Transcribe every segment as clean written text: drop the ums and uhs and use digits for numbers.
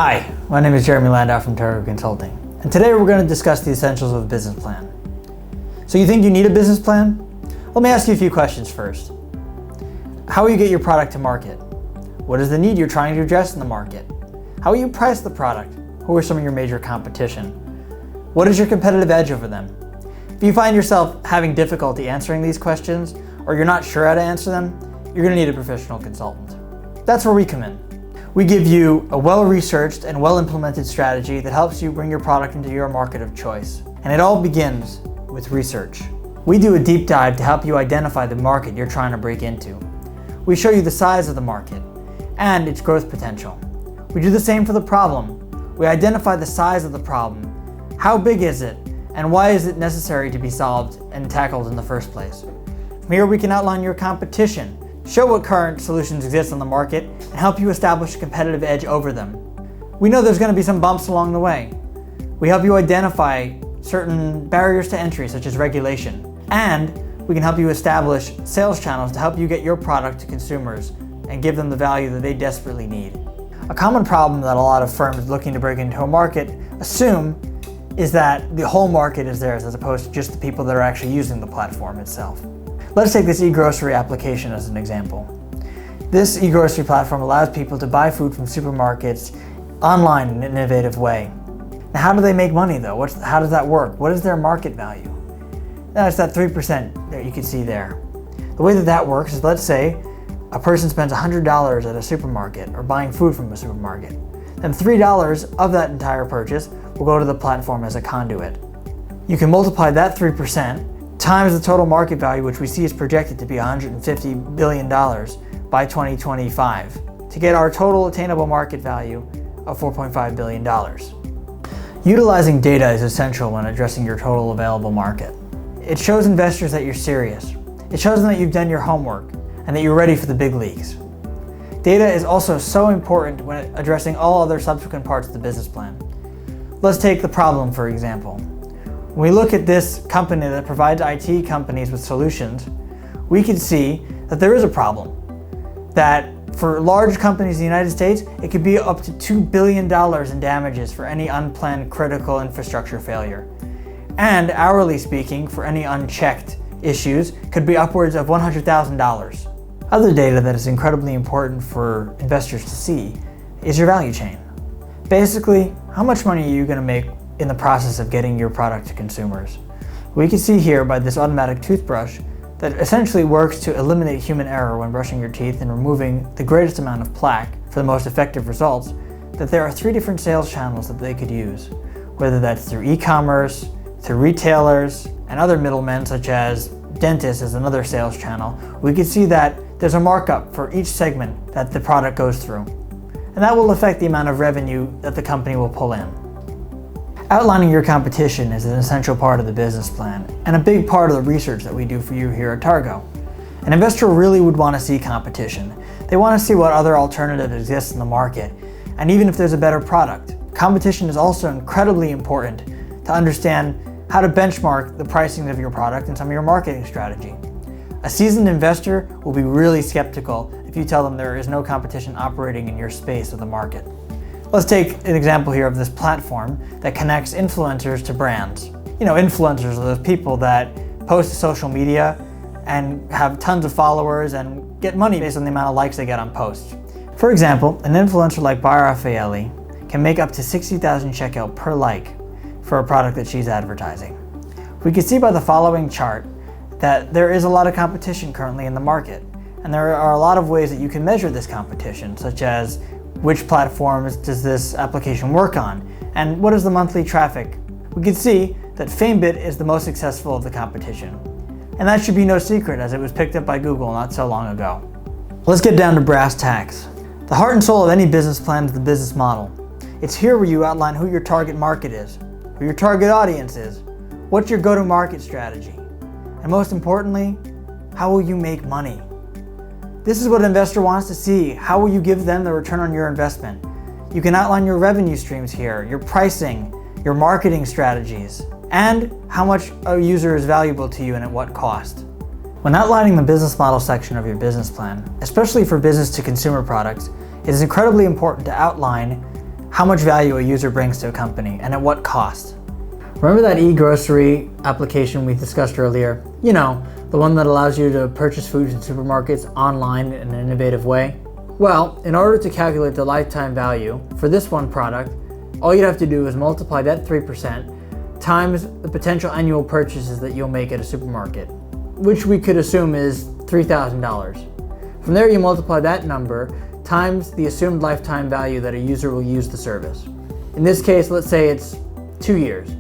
Hi, my name is Jeremy Landau from Targo Consulting, and today we're going to discuss the essentials of a business plan. So you think you need a business plan? Let me ask you a few questions first. How will you get your product to market? What is the need you're trying to address in the market? How will you price the product? Who are some of your major competition? What is your competitive edge over them? If you find yourself having difficulty answering these questions, or you're not sure how to answer them, you're going to need a professional consultant. That's where we come in. We give you a well-researched and well-implemented strategy that helps you bring your product into your market of choice. And it all begins with research. We do a deep dive to help you identify the market you're trying to break into. We show you the size of the market and its growth potential. We do the same for the problem. We identify the size of the problem. How big is it? And why is it necessary to be solved and tackled in the first place? From here we can outline your competition, show what current solutions exist on the market, and help you establish a competitive edge over them. We know there's going to be some bumps along the way. We help you identify certain barriers to entry, such as regulation. And we can help you establish sales channels to help you get your product to consumers and give them the value that they desperately need. A common problem that a lot of firms looking to break into a market assume is that the whole market is theirs as opposed to just the people that are actually using the platform itself. Let's take this e-grocery application as an example. This e-grocery platform allows people to buy food from supermarkets online in an innovative way. Now, how do they make money though? How does that work? What is their market value? That's that 3% that you can see there. The way that works is, let's say a person spends $100 at a supermarket or buying food from a supermarket. Then $3 of that entire purchase will go to the platform as a conduit. You can multiply that 3% times the total market value, which we see is projected to be $150 billion by 2025, to get our total attainable market value of $4.5 billion. Utilizing data is essential when addressing your total available market. It shows investors that you're serious. It shows them that you've done your homework and that you're ready for the big leagues. Data is also so important when addressing all other subsequent parts of the business plan. Let's take the problem, for example. When we look at this company that provides IT companies with solutions, we can see that there is a problem. That for large companies in the United States, it could be up to $2 billion in damages for any unplanned critical infrastructure failure. And hourly speaking, for any unchecked issues, could be upwards of $100,000. Other data that is incredibly important for investors to see is your value chain. Basically, how much money are you going to make in the process of getting your product to consumers? We can see here by this automatic toothbrush that essentially works to eliminate human error when brushing your teeth and removing the greatest amount of plaque for the most effective results, that there are 3 different sales channels that they could use, whether that's through e-commerce, through retailers, and other middlemen such as dentists is another sales channel. We can see that there's a markup for each segment that the product goes through, and that will affect the amount of revenue that the company will pull in. Outlining your competition is an essential part of the business plan and a big part of the research that we do for you here at Targo. An investor really would want to see competition. They want to see what other alternatives exist in the market, and even if there's a better product. Competition is also incredibly important to understand how to benchmark the pricing of your product and some of your marketing strategy. A seasoned investor will be really skeptical if you tell them there is no competition operating in your space of the market. Let's take an example here of this platform that connects influencers to brands. Influencers are those people that post to social media and have tons of followers and get money based on the amount of likes they get on posts. For example, an influencer like Bar Raffaelli can make up to 60,000 checkout per like for a product that she's advertising. We can see by the following chart that there is a lot of competition currently in the market, and there are a lot of ways that you can measure this competition, such as which platforms does this application work on, and what is the monthly traffic. We can see that FameBit is the most successful of the competition, and that should be no secret as it was picked up by Google not so long ago. Let's get down to brass tacks. The heart and soul of any business plan is the business model. It's here where you outline who your target market is, who your target audience is, what's your go-to-market strategy, and most importantly, how will you make money? This is what an investor wants to see. How will you give them the return on your investment? You can outline your revenue streams here, your pricing, your marketing strategies, and how much a user is valuable to you and at what cost. When outlining the business model section of your business plan, especially for business to consumer products, it is incredibly important to outline how much value a user brings to a company and at what cost. Remember that e-grocery application we discussed earlier? You know, the one that allows you to purchase foods in supermarkets online in an innovative way? Well, in order to calculate the lifetime value for this one product, all you'd have to do is multiply that 3% times the potential annual purchases that you'll make at a supermarket, which we could assume is $3,000. From there, you multiply that number times the assumed lifetime value that a user will use the service. In this case, let's say it's 2 years.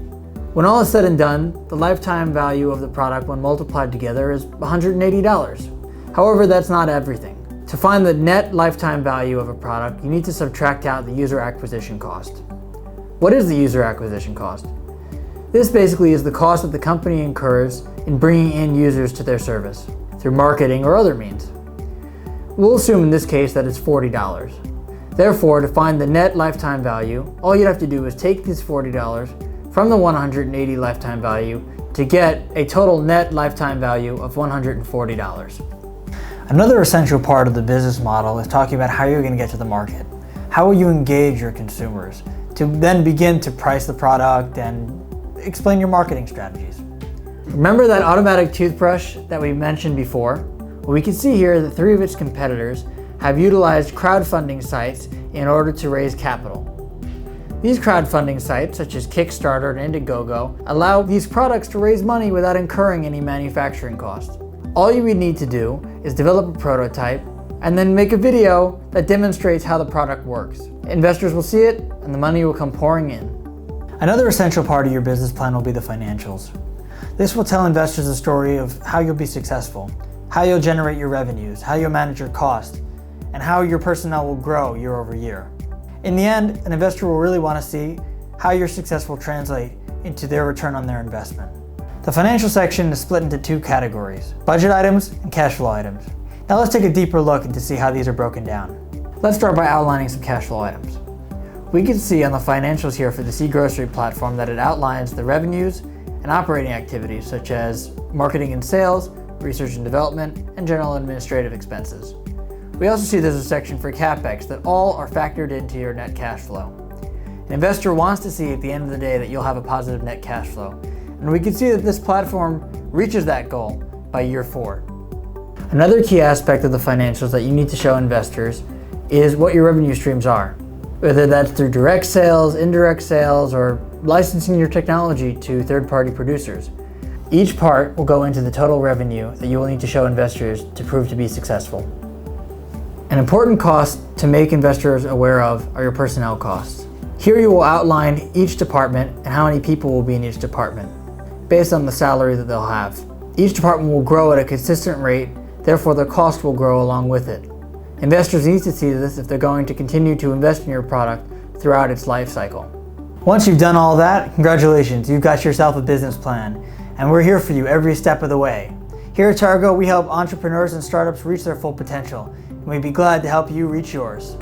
When all is said and done, the lifetime value of the product when multiplied together is $180. However, that's not everything. To find the net lifetime value of a product, you need to subtract out the user acquisition cost. What is the user acquisition cost? This basically is the cost that the company incurs in bringing in users to their service, through marketing or other means. We'll assume in this case that it's $40. Therefore, to find the net lifetime value, all you'd have to do is take this $40 from the $180 lifetime value to get a total net lifetime value of $140. Another essential part of the business model is talking about how you're going to get to the market. How will you engage your consumers to then begin to price the product and explain your marketing strategies. Remember that automatic toothbrush that we mentioned before? Well, we can see here that 3 of its competitors have utilized crowdfunding sites in order to raise capital. These crowdfunding sites, such as Kickstarter and Indiegogo, allow these products to raise money without incurring any manufacturing costs. All you would need to do is develop a prototype and then make a video that demonstrates how the product works. Investors will see it and the money will come pouring in. Another essential part of your business plan will be the financials. This will tell investors a story of how you'll be successful, how you'll generate your revenues, how you'll manage your costs, and how your personnel will grow year over year. In the end, an investor will really want to see how your success will translate into their return on their investment. The financial section is split into 2 categories, budget items and cash flow items. Now let's take a deeper look into see how these are broken down. Let's start by outlining some cash flow items. We can see on the financials here for the e-grocery platform that it outlines the revenues and operating activities such as marketing and sales, research and development, and general administrative expenses. We also see there's a section for CapEx that all are factored into your net cash flow. An investor wants to see at the end of the day that you'll have a positive net cash flow, and we can see that this platform reaches that goal by year 4. Another key aspect of the financials that you need to show investors is what your revenue streams are, whether that's through direct sales, indirect sales, or licensing your technology to third-party producers. Each part will go into the total revenue that you will need to show investors to prove to be successful. An important cost to make investors aware of are your personnel costs. Here you will outline each department and how many people will be in each department, based on the salary that they'll have. Each department will grow at a consistent rate, therefore the cost will grow along with it. Investors need to see this if they're going to continue to invest in your product throughout its life cycle. Once you've done all that, congratulations, you've got yourself a business plan, and we're here for you every step of the way. Here at Targo, we help entrepreneurs and startups reach their full potential, and we'd be glad to help you reach yours.